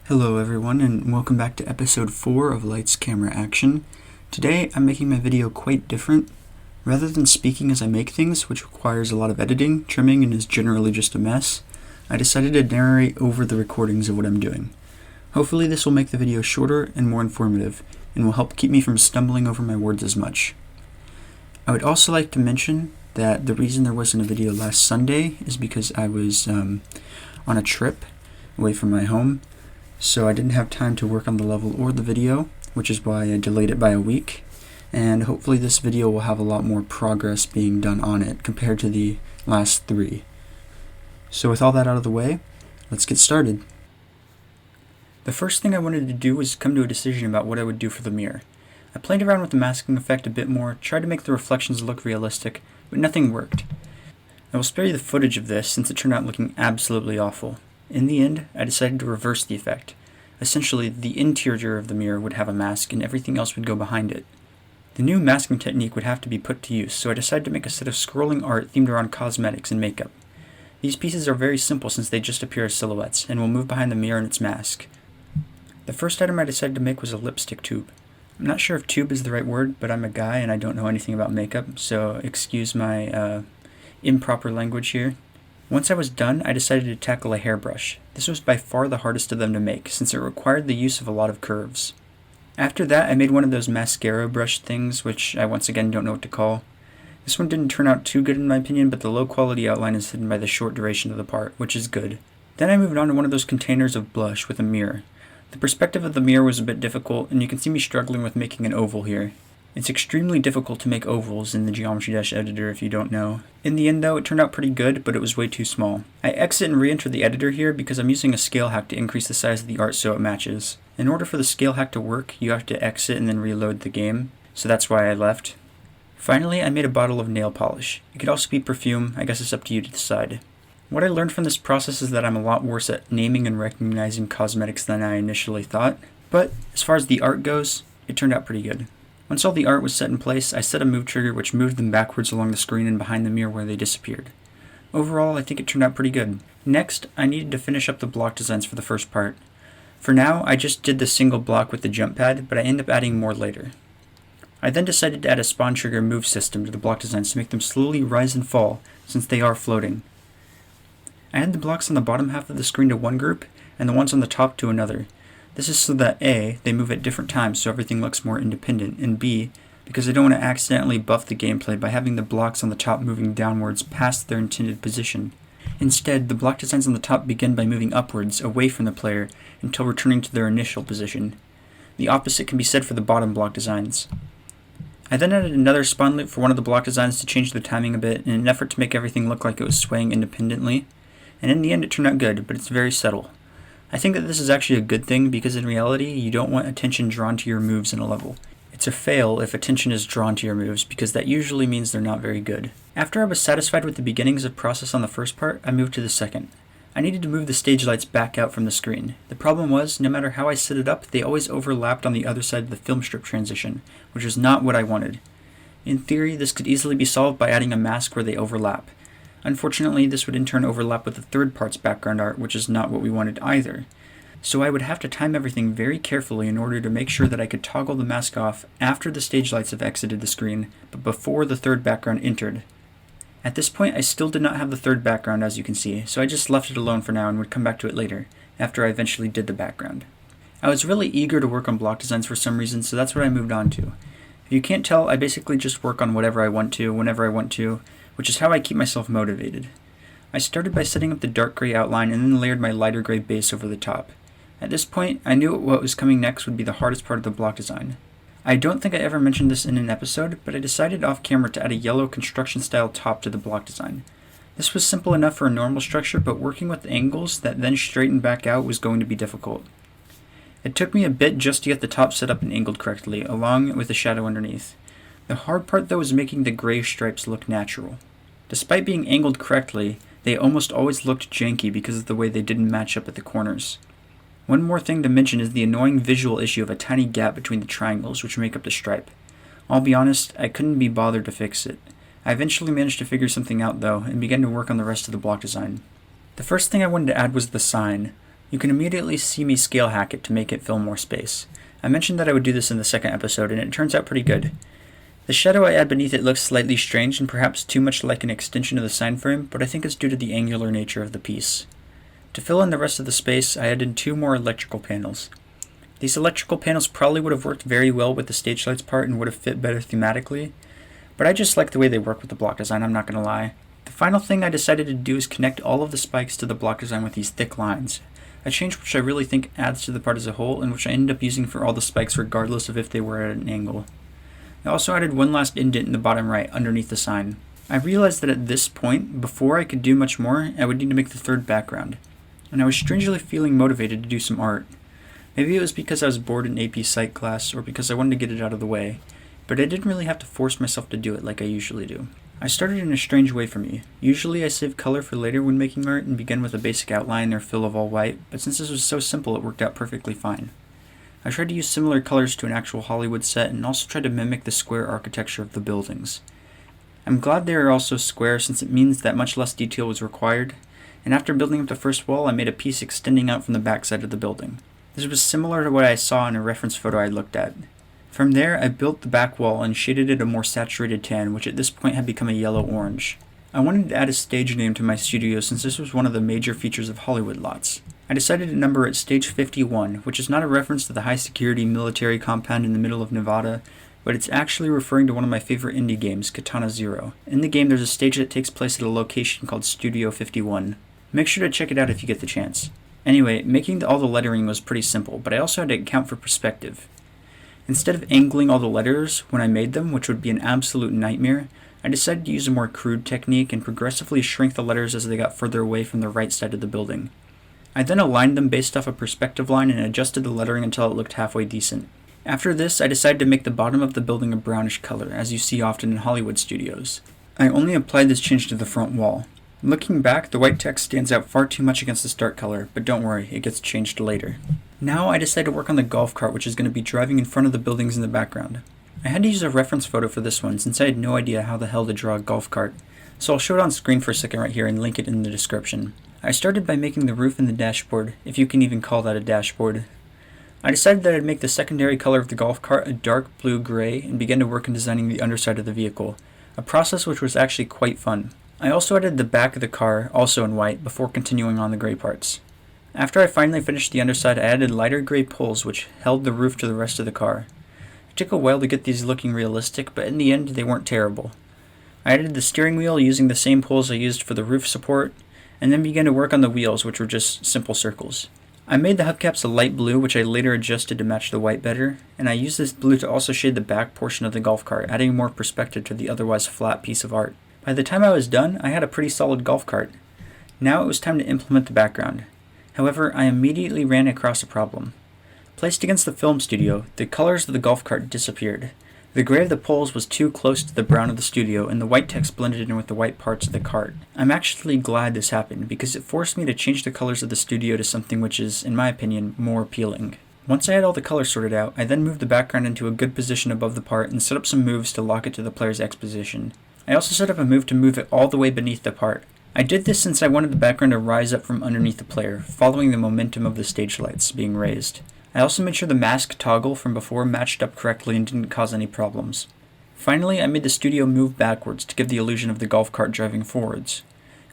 Hello everyone, and welcome back to episode 4 of Lights Camera Action. Today I'm making my video quite different. Rather than speaking as I make things, which requires a lot of editing, trimming, and is generally just a mess, I decided to narrate over the recordings of what I'm doing. Hopefully this will make the video shorter and more informative, and will help keep me from stumbling over my words as much. I would also like to mention that the reason there wasn't a video last Sunday is because I was on a trip away from my home, so I didn't have time to work on the level or the video, which is why I delayed it by a week, and hopefully this video will have a lot more progress being done on it compared to the last 3. So with all that out of the way, let's get started. The first thing I wanted to do was come to a decision about what I would do for the mirror. I played around with the masking effect a bit more, tried to make the reflections look realistic, but nothing worked. I will spare you the footage of this since it turned out looking absolutely awful. In the end, I decided to reverse the effect. Essentially, the interior of the mirror would have a mask and everything else would go behind it. The new masking technique would have to be put to use, so I decided to make a set of scrolling art themed around cosmetics and makeup. These pieces are very simple since they just appear as silhouettes, and will move behind the mirror and its mask. The first item I decided to make was a lipstick tube. I'm not sure if tube is the right word, but I'm a guy and I don't know anything about makeup, so excuse my improper language here. Once I was done, I decided to tackle a hairbrush. This was by far the hardest of them to make, since it required the use of a lot of curves. After that, I made one of those mascara brush things, which I once again don't know what to call. This one didn't turn out too good in my opinion, but the low quality outline is hidden by the short duration of the part, which is good. Then I moved on to one of those containers of blush with a mirror. The perspective of the mirror was a bit difficult, and you can see me struggling with making an oval here. It's extremely difficult to make ovals in the Geometry Dash editor if you don't know. In the end though, it turned out pretty good, but it was way too small. I exit and re-enter the editor here because I'm using a scale hack to increase the size of the art so it matches. In order for the scale hack to work, you have to exit and then reload the game, so that's why I left. Finally, I made a bottle of nail polish. It could also be perfume, I guess it's up to you to decide. What I learned from this process is that I'm a lot worse at naming and recognizing cosmetics than I initially thought, but as far as the art goes, it turned out pretty good. Once all the art was set in place, I set a move trigger which moved them backwards along the screen and behind the mirror where they disappeared. Overall, I think it turned out pretty good. Next, I needed to finish up the block designs for the first part. For now, I just did the single block with the jump pad, but I end up adding more later. I then decided to add a spawn trigger move system to the block designs to make them slowly rise and fall, since they are floating. I had the blocks on the bottom half of the screen to one group, and the ones on the top to another. This is so that A, they move at different times so everything looks more independent, and B, because I don't want to accidentally buff the gameplay by having the blocks on the top moving downwards past their intended position. Instead, the block designs on the top begin by moving upwards, away from the player, until returning to their initial position. The opposite can be said for the bottom block designs. I then added another spawn loop for one of the block designs to change the timing a bit in an effort to make everything look like it was swaying independently, and in the end it turned out good, but it's very subtle. I think that this is actually a good thing because in reality, you don't want attention drawn to your moves in a level. It's a fail if attention is drawn to your moves because that usually means they're not very good. After I was satisfied with the beginnings of process on the first part, I moved to the second. I needed to move the stage lights back out from the screen. The problem was, no matter how I set it up, they always overlapped on the other side of the film strip transition, which is not what I wanted. In theory, this could easily be solved by adding a mask where they overlap. Unfortunately, this would in turn overlap with the third part's background art, which is not what we wanted either. So I would have to time everything very carefully in order to make sure that I could toggle the mask off after the stage lights have exited the screen, but before the third background entered. At this point, I still did not have the third background, as you can see, so I just left it alone for now and would come back to it later, after I eventually did the background. I was really eager to work on block designs for some reason, so that's what I moved on to. If you can't tell, I basically just work on whatever I want to, whenever I want to, which is how I keep myself motivated. I started by setting up the dark gray outline and then layered my lighter gray base over the top. At this point, I knew what was coming next would be the hardest part of the block design. I don't think I ever mentioned this in an episode, but I decided off camera to add a yellow construction style top to the block design. This was simple enough for a normal structure, but working with angles that then straightened back out was going to be difficult. It took me a bit just to get the top set up and angled correctly, along with the shadow underneath. The hard part though was making the gray stripes look natural. Despite being angled correctly, they almost always looked janky because of the way they didn't match up at the corners. One more thing to mention is the annoying visual issue of a tiny gap between the triangles which make up the stripe. I'll be honest, I couldn't be bothered to fix it. I eventually managed to figure something out though, and began to work on the rest of the block design. The first thing I wanted to add was the sign. You can immediately see me scale hack it to make it fill more space. I mentioned that I would do this in the second episode, and it turns out pretty good. The shadow I add beneath it looks slightly strange and perhaps too much like an extension of the sign frame, but I think it's due to the angular nature of the piece. To fill in the rest of the space, I added 2 more electrical panels. These electrical panels probably would have worked very well with the stage lights part and would have fit better thematically, but I just like the way they work with the block design, I'm not going to lie. The final thing I decided to do is connect all of the spikes to the block design with these thick lines, a change which I really think adds to the part as a whole and which I ended up using for all the spikes regardless of if they were at an angle. I also added one last indent in the bottom right underneath the sign. I realized that at this point, before I could do much more, I would need to make the third background, and I was strangely feeling motivated to do some art. Maybe it was because I was bored in AP Psych class or because I wanted to get it out of the way, but I didn't really have to force myself to do it like I usually do. I started in a strange way for me. Usually I save color for later when making art and begin with a basic outline or fill of all white, but since this was so simple it worked out perfectly fine. I tried to use similar colors to an actual Hollywood set and also tried to mimic the square architecture of the buildings. I'm glad they are also square since it means that much less detail was required, and after building up the first wall I made a piece extending out from the back side of the building. This was similar to what I saw in a reference photo I looked at. From there, I built the back wall and shaded it a more saturated tan, which at this point had become a yellow-orange. I wanted to add a stage name to my studio since this was one of the major features of Hollywood lots. I decided to number it Stage 51, which is not a reference to the high-security military compound in the middle of Nevada, but it's actually referring to one of my favorite indie games, Katana Zero. In the game, there's a stage that takes place at a location called Studio 51. Make sure to check it out if you get the chance. Anyway, making all the lettering was pretty simple, but I also had to account for perspective. Instead of angling all the letters when I made them, which would be an absolute nightmare, I decided to use a more crude technique and progressively shrink the letters as they got further away from the right side of the building. I then aligned them based off a perspective line and adjusted the lettering until it looked halfway decent. After this, I decided to make the bottom of the building a brownish color, as you see often in Hollywood studios. I only applied this change to the front wall. Looking back, the white text stands out far too much against the start color, but don't worry, it gets changed later. Now I decided to work on the golf cart, which is going to be driving in front of the buildings in the background. I had to use a reference photo for this one since I had no idea how the hell to draw a golf cart, so I'll show it on screen for a second right here and link it in the description. I started by making the roof and the dashboard, if you can even call that a dashboard. I decided that I'd make the secondary color of the golf cart a dark blue-gray and began to work on designing the underside of the vehicle, a process which was actually quite fun. I also added the back of the car, also in white, before continuing on the gray parts. After I finally finished the underside, I added lighter gray poles which held the roof to the rest of the car. It took a while to get these looking realistic, but in the end they weren't terrible. I added the steering wheel using the same poles I used for the roof support, and then began to work on the wheels, which were just simple circles. I made the hubcaps a light blue, which I later adjusted to match the white better, and I used this blue to also shade the back portion of the golf cart, adding more perspective to the otherwise flat piece of art. By the time I was done, I had a pretty solid golf cart. Now it was time to implement the background. However, I immediately ran across a problem. Placed against the film studio, the colors of the golf cart disappeared. The gray of the poles was too close to the brown of the studio, and the white text blended in with the white parts of the cart. I'm actually glad this happened, because it forced me to change the colors of the studio to something which is, in my opinion, more appealing. Once I had all the colors sorted out, I then moved the background into a good position above the part and set up some moves to lock it to the player's X position. I also set up a move to move it all the way beneath the part. I did this since I wanted the background to rise up from underneath the player, following the momentum of the stage lights being raised. I also made sure the mask toggle from before matched up correctly and didn't cause any problems. Finally, I made the studio move backwards to give the illusion of the golf cart driving forwards.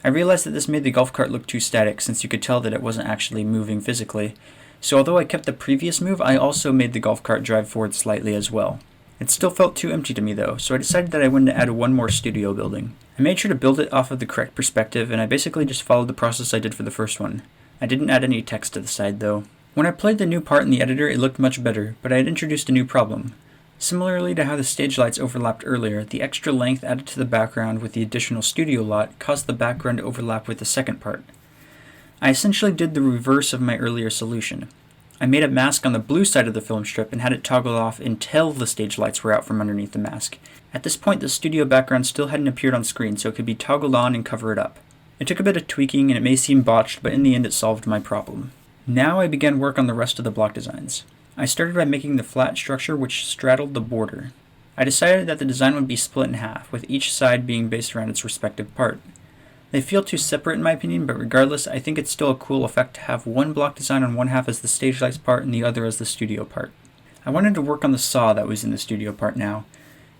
I realized that this made the golf cart look too static since you could tell that it wasn't actually moving physically, so although I kept the previous move, I also made the golf cart drive forward slightly as well. It still felt too empty to me though, so I decided that I wanted to add one more studio building. I made sure to build it off of the correct perspective, and I basically just followed the process I did for the first one. I didn't add any text to the side though. When I played the new part in the editor, it looked much better, but I had introduced a new problem. Similarly to how the stage lights overlapped earlier, the extra length added to the background with the additional studio lot caused the background to overlap with the second part. I essentially did the reverse of my earlier solution. I made a mask on the blue side of the film strip and had it toggled off until the stage lights were out from underneath the mask. At this point, the studio background still hadn't appeared on screen, so it could be toggled on and cover it up. It took a bit of tweaking and it may seem botched, but in the end it solved my problem. Now I began work on the rest of the block designs. I started by making the flat structure which straddled the border. I decided that the design would be split in half, with each side being based around its respective part. They feel too separate in my opinion, but regardless, I think it's still a cool effect to have one block design on one half as the stage lights part and the other as the studio part. I wanted to work on the saw that was in the studio part now.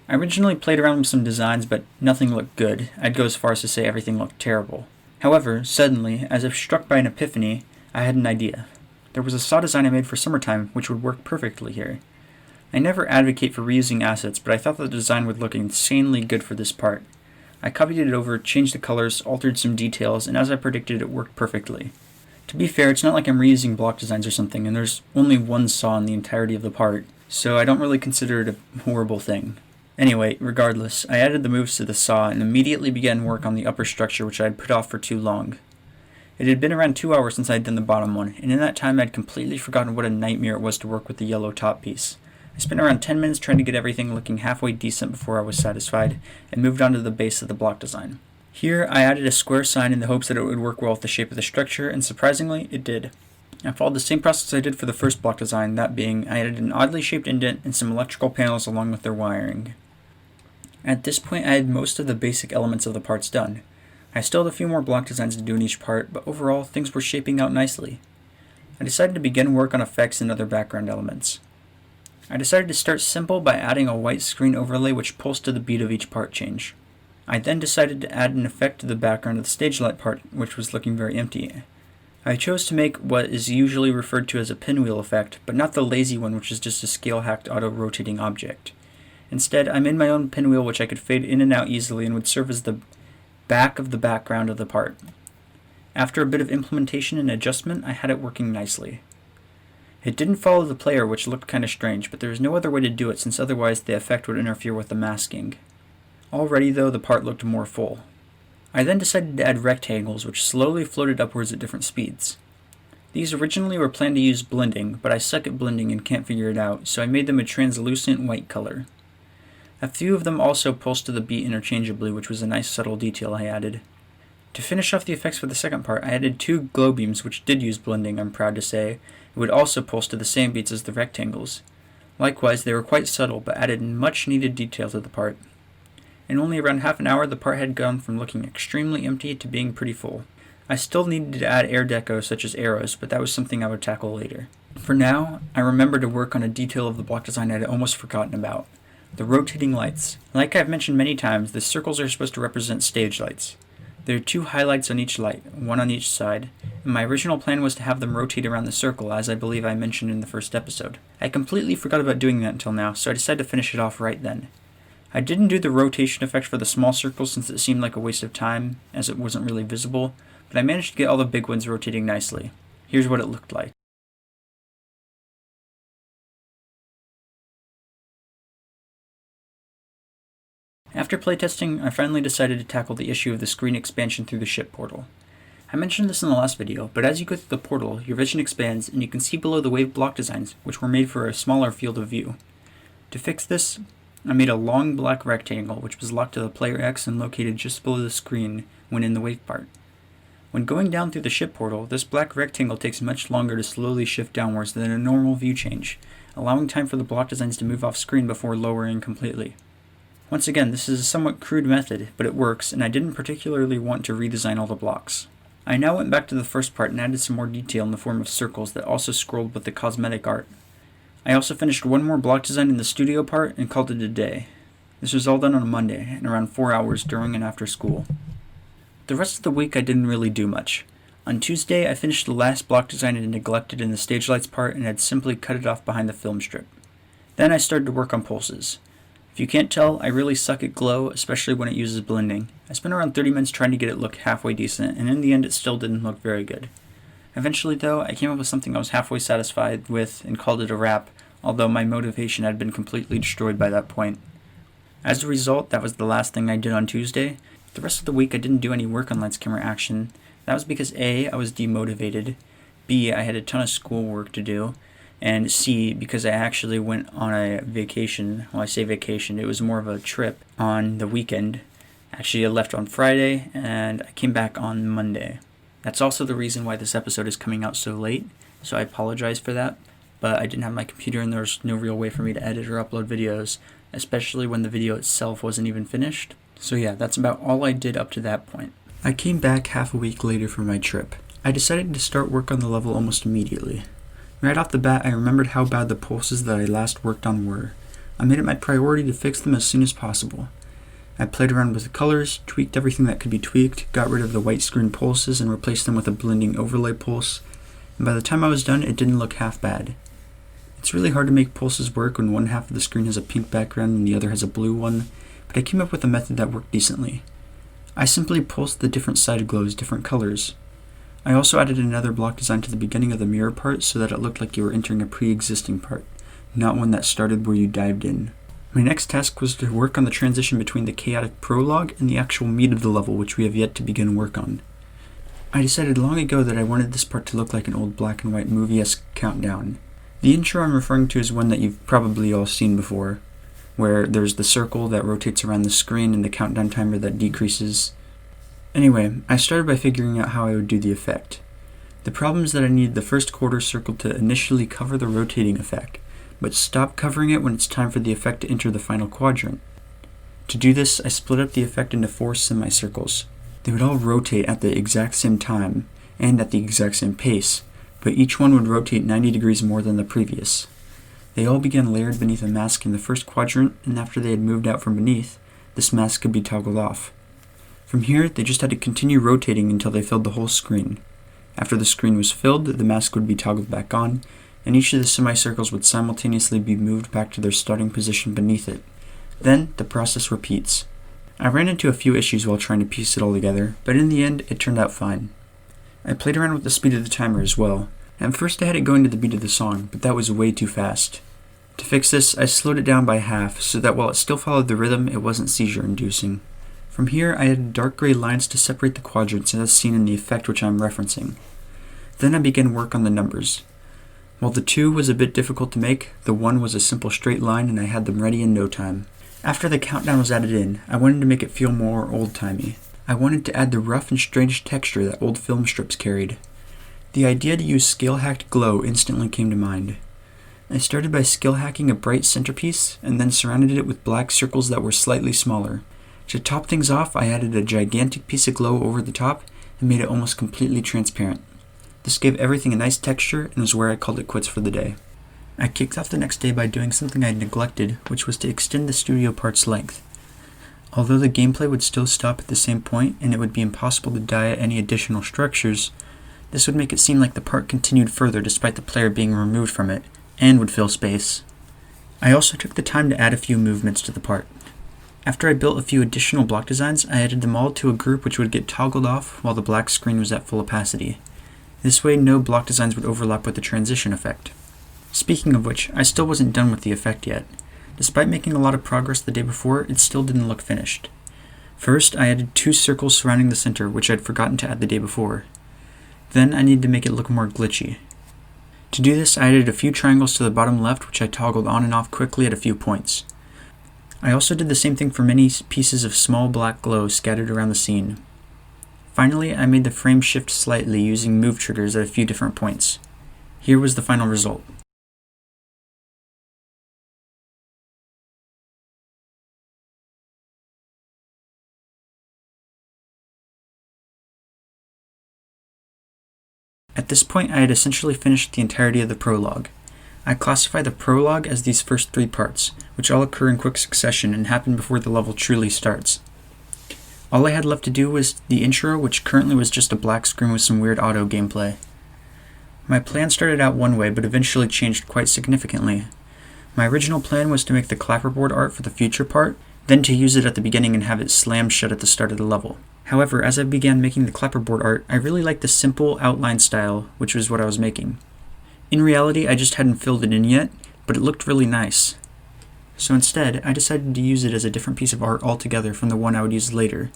I originally played around with some designs, but nothing looked good. I'd go as far as to say everything looked terrible. However, suddenly, as if struck by an epiphany, I had an idea. There was a saw design I made for summertime which would work perfectly here. I never advocate for reusing assets, but I thought the design would look insanely good for this part. I copied it over, changed the colors, altered some details, and as I predicted, it worked perfectly. To be fair, it's not like I'm reusing block designs or something, and there's only one saw in the entirety of the part, so I don't really consider it a horrible thing. Anyway, regardless, I added the moves to the saw and immediately began work on the upper structure which I had put off for too long. It had been around 2 hours since I had done the bottom one, and in that time I had completely forgotten what a nightmare it was to work with the yellow top piece. I spent around 10 minutes trying to get everything looking halfway decent before I was satisfied, and moved on to the base of the block design. Here, I added a square sign in the hopes that it would work well with the shape of the structure, and surprisingly, it did. I followed the same process I did for the first block design, that being, I added an oddly shaped indent and some electrical panels along with their wiring. At this point, I had most of the basic elements of the parts done. I still had a few more block designs to do in each part, but overall, things were shaping out nicely. I decided to begin work on effects and other background elements. I decided to start simple by adding a white screen overlay which pulsed to the beat of each part change. I then decided to add an effect to the background of the stage light part, which was looking very empty. I chose to make what is usually referred to as a pinwheel effect, but not the lazy one which is just a scale-hacked auto-rotating object. Instead, I made my own pinwheel which I could fade in and out easily and would serve as the back of the background of the part. After a bit of implementation and adjustment, I had it working nicely. It didn't follow the player, which looked kinda strange, but there was no other way to do it since otherwise the effect would interfere with the masking. Already though, the part looked more full. I then decided to add rectangles which slowly floated upwards at different speeds. These originally were planned to use blending, but I suck at blending and can't figure it out, so I made them a translucent white color. A few of them also pulsed to the beat interchangeably, which was a nice subtle detail I added. To finish off the effects for the second part, I added 2 glow beams which did use blending, I'm proud to say. It would also pulse to the same beats as the rectangles. Likewise, they were quite subtle, but added much needed detail to the part. In only around half an hour, the part had gone from looking extremely empty to being pretty full. I still needed to add air deco such as arrows, but that was something I would tackle later. For now, I remember to work on a detail of the block design I had almost forgotten about. The rotating lights. Like I've mentioned many times, the circles are supposed to represent stage lights. There are 2 highlights on each light, one on each side, and my original plan was to have them rotate around the circle, as I believe I mentioned in the first episode. I completely forgot about doing that until now, so I decided to finish it off right then. I didn't do the rotation effect for the small circles since it seemed like a waste of time, as it wasn't really visible, but I managed to get all the big ones rotating nicely. Here's what it looked like. After playtesting, I finally decided to tackle the issue of the screen expansion through the ship portal. I mentioned this in the last video, but as you go through the portal, your vision expands and you can see below the wave block designs, which were made for a smaller field of view. To fix this, I made a long black rectangle which was locked to the player X and located just below the screen when in the wave part. When going down through the ship portal, this black rectangle takes much longer to slowly shift downwards than a normal view change, allowing time for the block designs to move off screen before lowering completely. Once again, this is a somewhat crude method, but it works, and I didn't particularly want to redesign all the blocks. I now went back to the first part and added some more detail in the form of circles that also scrolled with the cosmetic art. I also finished one more block design in the studio part and called it a day. This was all done on a Monday, in around 4 hours during and after school. The rest of the week I didn't really do much. On Tuesday, I finished the last block design I had neglected in the stage lights part and had simply cut it off behind the film strip. Then I started to work on pulses. If you can't tell, I really suck at glow, especially when it uses blending. I spent around 30 minutes trying to get it look halfway decent, and in the end it still didn't look very good. Eventually though, I came up with something I was halfway satisfied with and called it a wrap, although my motivation had been completely destroyed by that point. As a result, that was the last thing I did on Tuesday. The rest of the week I didn't do any work on lights camera action. That was because A, I was demotivated, B, I had a ton of schoolwork to do, and C, because I actually went on a vacation. Well, I say vacation, it was more of a trip on the weekend. Actually, I left on Friday, and I came back on Monday. That's also the reason why this episode is coming out so late, so I apologize for that. But I didn't have my computer, and there was no real way for me to edit or upload videos, especially when the video itself wasn't even finished. So yeah, that's about all I did up to that point. I came back half a week later from my trip. I decided to start work on the level almost immediately. Right off the bat, I remembered how bad the pulses that I last worked on were. I made it my priority to fix them as soon as possible. I played around with the colors, tweaked everything that could be tweaked, got rid of the white screen pulses and replaced them with a blending overlay pulse, and by the time I was done, it didn't look half bad. It's really hard to make pulses work when one half of the screen has a pink background and the other has a blue one, but I came up with a method that worked decently. I simply pulsed the different side glows different colors. I also added another block design to the beginning of the mirror part so that it looked like you were entering a pre-existing part, not one that started where you dived in. My next task was to work on the transition between the chaotic prologue and the actual meat of the level, which we have yet to begin work on. I decided long ago that I wanted this part to look like an old black and white movie-esque countdown. The intro I'm referring to is one that you've probably all seen before, where there's the circle that rotates around the screen and the countdown timer that decreases. Anyway, I started by figuring out how I would do the effect. The problem is that I needed the first quarter circle to initially cover the rotating effect, but stop covering it when it's time for the effect to enter the final quadrant. To do this, I split up the effect into 4 semicircles. They would all rotate at the exact same time, and at the exact same pace, but each one would rotate 90 degrees more than the previous. They all began layered beneath a mask in the first quadrant, and after they had moved out from beneath, this mask could be toggled off. From here, they just had to continue rotating until they filled the whole screen. After the screen was filled, the mask would be toggled back on, and each of the semicircles would simultaneously be moved back to their starting position beneath it. Then, the process repeats. I ran into a few issues while trying to piece it all together, but in the end, it turned out fine. I played around with the speed of the timer as well. At first I had it going to the beat of the song, but that was way too fast. To fix this, I slowed it down by half so that while it still followed the rhythm, it wasn't seizure-inducing. From here, I added dark gray lines to separate the quadrants as seen in the effect which I'm referencing. Then I began work on the numbers. While the 2 was a bit difficult to make, the 1 was a simple straight line and I had them ready in no time. After the countdown was added in, I wanted to make it feel more old-timey. I wanted to add the rough and strange texture that old film strips carried. The idea to use scale-hacked glow instantly came to mind. I started by scale-hacking a bright centerpiece and then surrounded it with black circles that were slightly smaller. To top things off, I added a gigantic piece of glow over the top and made it almost completely transparent. This gave everything a nice texture and was where I called it quits for the day. I kicked off the next day by doing something I had neglected, which was to extend the studio part's length. Although the gameplay would still stop at the same point and it would be impossible to die at any additional structures, this would make it seem like the part continued further despite the player being removed from it, and would fill space. I also took the time to add a few movements to the part. After I built a few additional block designs, I added them all to a group which would get toggled off while the black screen was at full opacity. This way no block designs would overlap with the transition effect. Speaking of which, I still wasn't done with the effect yet. Despite making a lot of progress the day before, it still didn't look finished. First, I added 2 circles surrounding the center, which I'd forgotten to add the day before. Then I needed to make it look more glitchy. To do this, I added a few triangles to the bottom left, which I toggled on and off quickly at a few points. I also did the same thing for many pieces of small black glow scattered around the scene. Finally, I made the frame shift slightly using move triggers at a few different points. Here was the final result. At this point, I had essentially finished the entirety of the prologue. I classify the prologue as these first 3 parts, which all occur in quick succession and happen before the level truly starts. All I had left to do was the intro, which currently was just a black screen with some weird auto gameplay. My plan started out one way, but eventually changed quite significantly. My original plan was to make the clapperboard art for the future part, then to use it at the beginning and have it slammed shut at the start of the level. However, as I began making the clapperboard art, I really liked the simple outline style, which was what I was making. In reality, I just hadn't filled it in yet, but it looked really nice. So instead, I decided to use it as a different piece of art altogether from the one I would use later.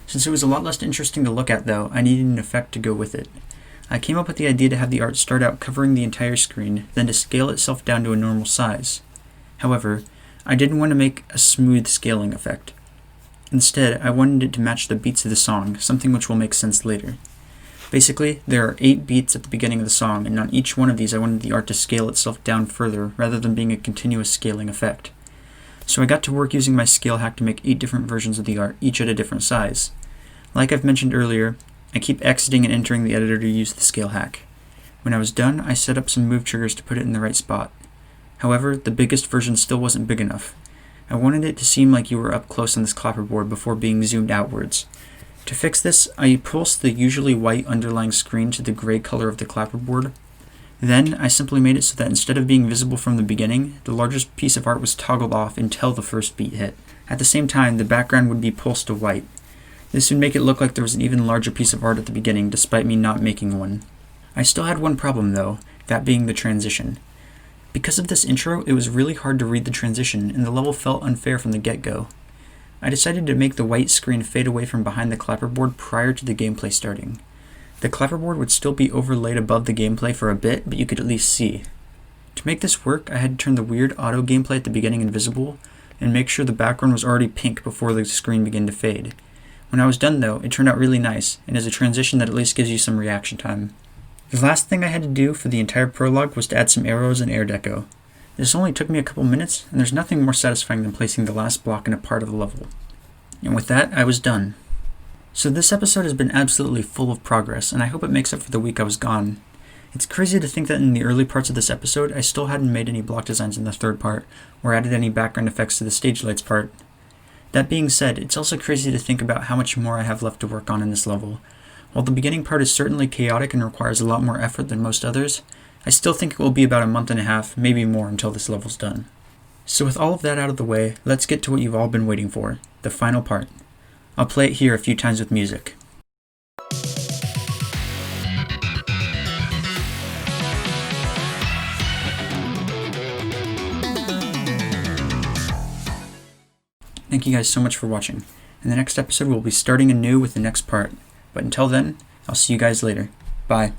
Since it was a lot less interesting to look at though, I needed an effect to go with it. I came up with the idea to have the art start out covering the entire screen, then to scale itself down to a normal size. However, I didn't want to make a smooth scaling effect. Instead, I wanted it to match the beats of the song, something which will make sense later. Basically, there are 8 beats at the beginning of the song, and on each one of these I wanted the art to scale itself down further, rather than being a continuous scaling effect. So I got to work using my scale hack to make 8 different versions of the art, each at a different size. Like I've mentioned earlier, I keep exiting and entering the editor to use the scale hack. When I was done, I set up some move triggers to put it in the right spot. However, the biggest version still wasn't big enough. I wanted it to seem like you were up close on this clapperboard before being zoomed outwards. To fix this, I pulsed the usually white underlying screen to the gray color of the clapperboard. Then, I simply made it so that instead of being visible from the beginning, the largest piece of art was toggled off until the first beat hit. At the same time, the background would be pulsed to white. This would make it look like there was an even larger piece of art at the beginning, despite me not making one. I still had one problem though, that being the transition. Because of this intro, it was really hard to read the transition, and the level felt unfair from the get-go. I decided to make the white screen fade away from behind the clapperboard prior to the gameplay starting. The clapperboard would still be overlaid above the gameplay for a bit, but you could at least see. To make this work, I had to turn the weird auto gameplay at the beginning invisible, and make sure the background was already pink before the screen began to fade. When I was done though, it turned out really nice, and is a transition that at least gives you some reaction time. The last thing I had to do for the entire prologue was to add some arrows and air deco. This only took me a couple minutes, and there's nothing more satisfying than placing the last block in a part of the level. And with that, I was done. So this episode has been absolutely full of progress, and I hope it makes up for the week I was gone. It's crazy to think that in the early parts of this episode, I still hadn't made any block designs in the third part, or added any background effects to the stage lights part. That being said, it's also crazy to think about how much more I have left to work on in this level. While the beginning part is certainly chaotic and requires a lot more effort than most others, I still think it will be about a month and a half, maybe more, until this level's done. So with all of that out of the way, let's get to what you've all been waiting for, the final part. I'll play it here a few times with music. Thank you guys so much for watching. In the next episode, we'll be starting anew with the next part. But until then, I'll see you guys later. Bye.